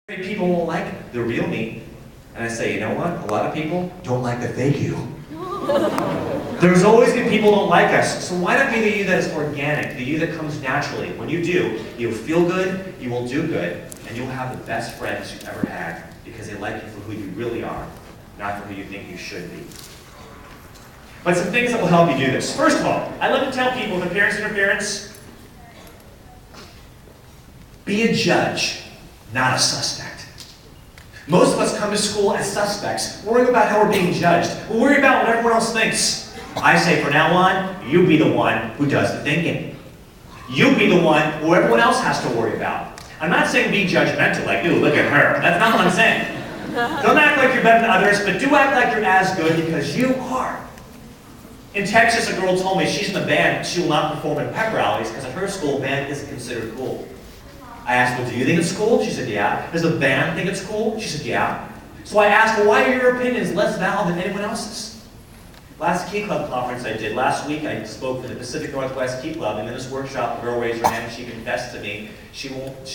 People won't like the real me. And I say, you know what? A lot of people don't like the fake you. There's always going to be people who don't like us. So why not be the you that is organic, the you that comes naturally? When you do, you'll feel good, you will do good, and you'll have the best friends you've ever had because they like you for who you really are, not for who you think you should be. But some things that will help you do this. First of all, I love to tell people with appearance interference, be a judge, not a suspect. Most of us come to school as suspects, worrying about how we're being judged. We worry about what everyone else thinks. I say from now on, you be the one who does the thinking. You be the one who everyone else has to worry about. I'm not saying be judgmental, like, ooh, look at her. That's not what I'm saying. Don't act like you're better than others, but do act like you're as good because you are. In Texas, a girl told me she's in the band, she will not perform in pep rallies because at her school, band isn't considered cool. I asked, well, do you think it's cool? She said, yeah. Does the band think it's cool? She said, yeah. So I asked, well, why are your opinions less valid than anyone else's? Last Key Club conference I did last week, I spoke for the Pacific Northwest Key Club, and in this workshop, the girl raised her hand and she confessed to me she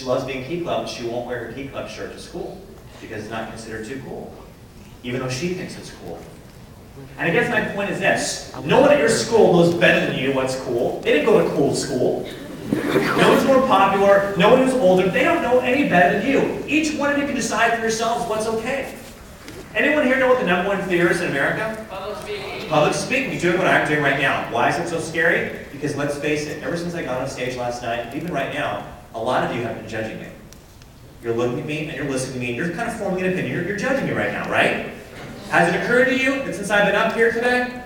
loves being Key Club, she won't wear her Key Club shirt to school because it's not considered too cool, even though she thinks it's cool. And I guess my point is this: no one at your school knows better than you what's cool. They didn't go to cool school. No one's more popular, no one who's older, they don't know any better than you. Each one of you can decide for yourselves what's okay. Anyone here know what the #1 fear is in America? Public speaking. Public speaking. You're doing what I'm doing right now. Why is it so scary? Because let's face it, ever since I got on stage last night, even right now, a lot of you have been judging me. You're looking at me and you're listening to me and you're kind of forming an opinion. You're judging me right now, right? Has it occurred to you that since I've been up here today,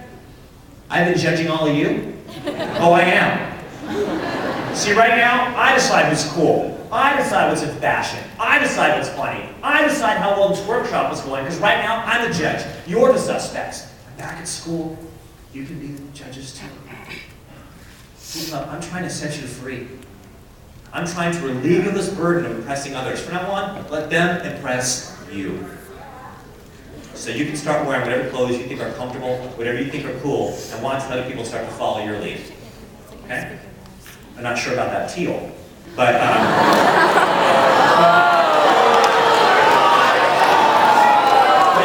I've been judging all of you? Oh, I am. See, right now, I decide who's cool. I decide what's in fashion. I decide what's funny. I decide how well this workshop is going, because right now, I'm the judge. You're the suspects. Back at school, you can be the judges too. I'm trying to set you free. I'm trying to relieve you of this burden of impressing others. From now on, let them impress you. So you can start wearing whatever clothes you think are comfortable, whatever you think are cool, and watch other people start to follow your lead. Okay? I'm not sure about that teal, but well,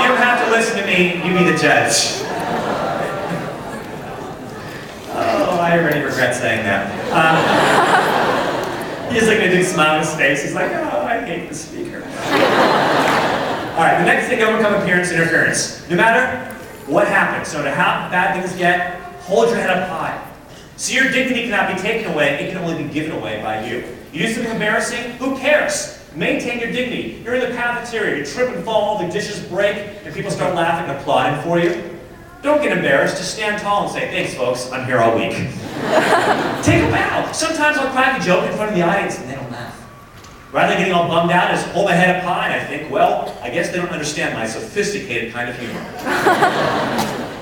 you don't have to listen to me, you be the judge. Oh, I already regret saying that. He's like a big smile on his face. He's like, oh, I hate the speaker. All right, the next thing, overcome appearance interference. No matter what happens, no matter how bad things get, hold your head up high. So your dignity cannot be taken away, it can only be given away by you. You do something embarrassing, who cares? Maintain your dignity. You're in the cafeteria, you trip and fall, the dishes break, and people start laughing and applauding for you. Don't get embarrassed, just stand tall and say, thanks folks, I'm here all week. Take a bow. Sometimes I'll crack a joke in front of the audience and they don't laugh. Rather than getting all bummed out, I just hold my head up high and I think, well, I guess they don't understand my sophisticated kind of humor.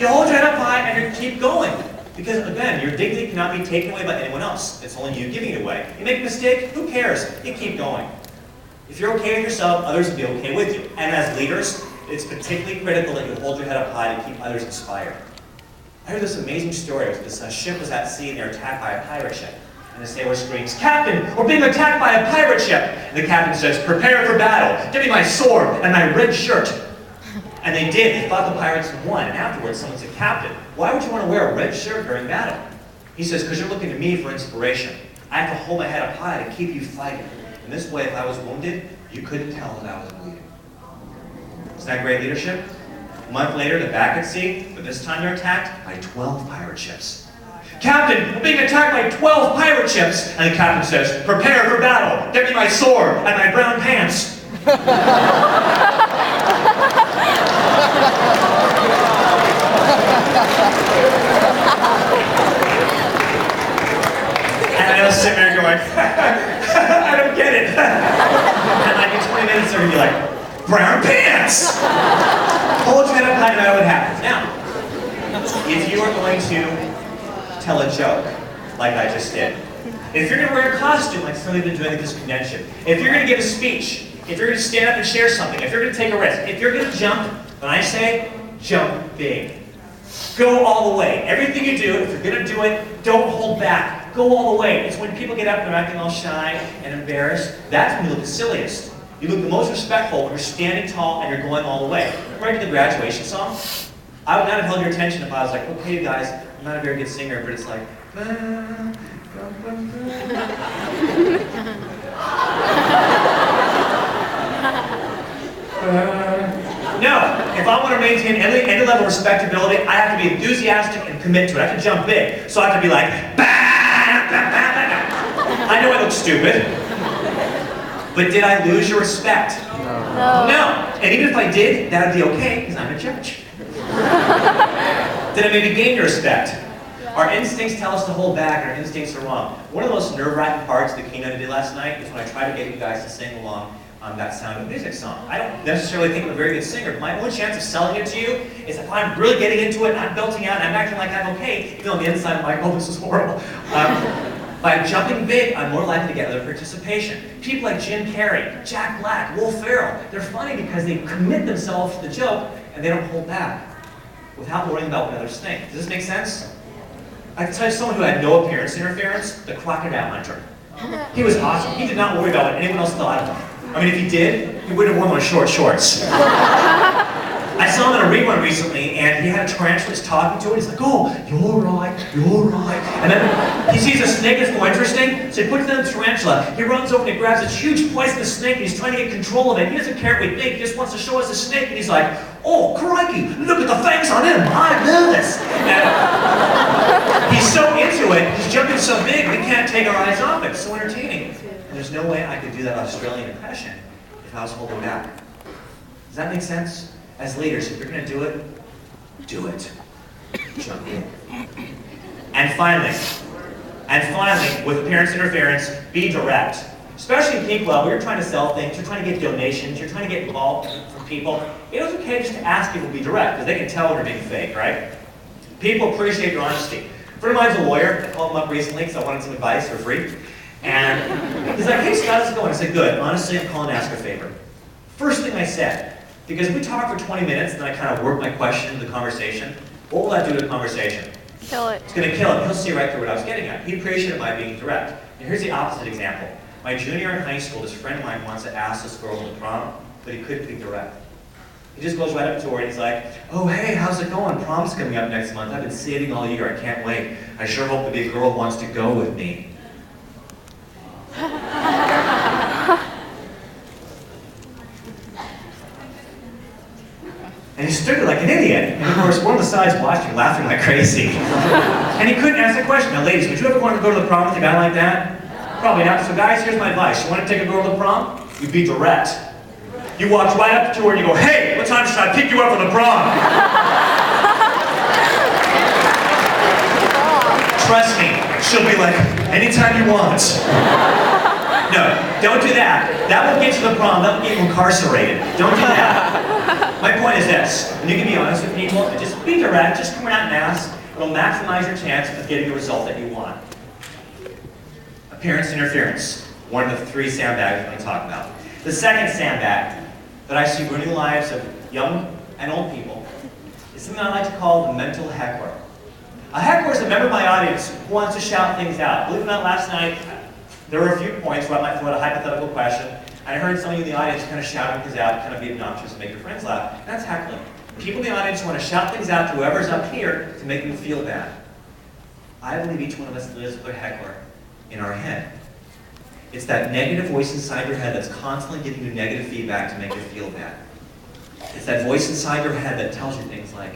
You hold your head up high and you keep going. Because again, your dignity cannot be taken away by anyone else. It's only you giving it away. You make a mistake, who cares? You keep going. If you're okay with yourself, others will be okay with you. And as leaders, it's particularly critical that you hold your head up high to keep others inspired. I heard this amazing story. This ship was at sea and they were attacked by a pirate ship. And the sailor screams, "Captain, we're being attacked by a pirate ship!" And the captain says, "Prepare for battle. Give me my sword and my red shirt." And they did. They thought the pirates had won. And afterwards, someone said, "Captain, why would you want to wear a red shirt during battle?" He says, "Because you're looking to me for inspiration. I have to hold my head up high to keep you fighting. In this way, if I was wounded, you couldn't tell that I was bleeding." Isn't that great leadership? A month later, they're back at sea, but this time they're attacked by 12 pirate ships. "Captain, we're being attacked by 12 pirate ships." And the captain says, "Prepare for battle. Get me my sword and my brown pants." And I was sitting there going, I don't get it. And like in 20 minutes they're going to be like, brown pants! Hold your head up high no matter what happens. Now, if you are going to tell a joke, like I just did, if you're going to wear a costume like somebody been doing at this convention, if you're going to give a speech, if you're going to stand up and share something, if you're going to take a risk, if you're going to jump, when I say jump big. Go all the way. Everything you do, if you're going to do it, don't hold back. Go all the way. It's when people get up and they're acting all shy and embarrassed, that's when you look the silliest. You look the most respectful when you're standing tall and you're going all the way. Right to the graduation song. I would not have held your attention if I was like, okay, you guys, I'm not a very good singer, but it's like, no, if I want to maintain any level of respectability, I have to be enthusiastic and commit to it. I have to jump big. So I have to be like, bah, bah, bah, bah. I know I look stupid, but did I lose your respect? No. And even if I did, that would be okay, because I'm a judge. Did I maybe gain your respect? Our instincts tell us to hold back, and our instincts are wrong. One of the most nerve-wracking parts of the keynote I did last night was when I tried to get you guys to sing along on that Sound of Music song. I don't necessarily think I'm a very good singer, but my only chance of selling it to you is if I'm really getting into it, and I'm belting out, and I'm acting like I'm okay, even though on the inside I'm like, oh, this is horrible. By jumping big, I'm more likely to get other participation. People like Jim Carrey, Jack Black, Will Ferrell, they're funny because they commit themselves to the joke, and they don't hold back without worrying about what others think. Does this make sense? I can tell you someone who had no appearance interference, the Crocodile Hunter. He was awesome. He did not worry about what anyone else thought of him. I mean, if he did, he wouldn't have worn those short shorts. I saw him in a rerun recently, and he had a tarantula just talking to it. He's like, oh, you're right, you're right. And then he sees a snake that's more interesting, so he puts down the tarantula. He runs over and he grabs this huge poisonous snake, and he's trying to get control of it. He doesn't care what we think, he just wants to show us the snake, and he's like, oh, crikey, look at the fangs on him, I know this. And he's so into it, he's jumping so big, we can't take our eyes off it. It's so entertaining. And there's no way I could do that Australian impression if I was holding back. Does that make sense? As leaders, if you're going to do it, do it. Jump in. And finally, with appearance interference, be direct. Especially in peak level, you're trying to sell things, you're trying to get donations, you're trying to get involved from people. It is okay just to ask people to be direct, because they can tell when you're being fake, right? People appreciate your honesty. A friend of mine's a lawyer. I called him up recently because I wanted some advice for free. And he's like, hey Scott, how's it going? I said, good. Honestly, I'm calling to ask a favor. First thing I said, because we talk for 20 minutes and then I kind of work my question into the conversation, what will that do to the conversation? Kill it. It's going to kill it. He'll see right through what I was getting at. He appreciated my being direct. And here's the opposite example. My junior in high school, this friend of mine wants to ask this girl to the prom, but he couldn't be direct. He just goes right up to her and he's like, oh hey, how's it going? Prom's coming up next month. I've been saving all year. I can't wait. I sure hope the big girl wants to go with me. And he stood there like an idiot. And of course, we're on the sides watching, laughing like crazy. And he couldn't ask the question. Now ladies, would you ever want to go to the prom with a guy like that? Probably not. So guys, here's my advice. You want to take a girl to the prom? You be direct. You walk right up to her and you go, hey, what time should I pick you up for the prom? Trust me, she'll be like, anytime you want. No, don't do that. That won't get you to the prom. That will get you incarcerated. Don't do that. My point is this. When you can be honest with people and just be direct, just come out and ask. It'll maximize your chance of getting the result that you want. Appearance interference. One of the three sandbags I'm going to talk about. The second sandbag that I see ruining the lives of young and old people is something I like to call the mental heckler. A heckler is a member of my audience who wants to shout things out. Believe it or not, last night, there were a few points where I might throw out a hypothetical question, and I heard some of you in the audience kind of shouting things out, kind of be obnoxious and make your friends laugh. And that's heckling. People in the audience want to shout things out to whoever's up here to make them feel bad. I believe each one of us lives with a heckler in our head. It's that negative voice inside your head that's constantly giving you negative feedback to make you feel bad. It's that voice inside your head that tells you things like,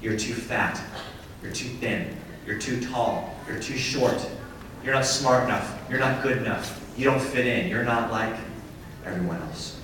you're too fat, you're too thin, you're too tall, you're too short, you're not smart enough, you're not good enough, you don't fit in, you're not like everyone else.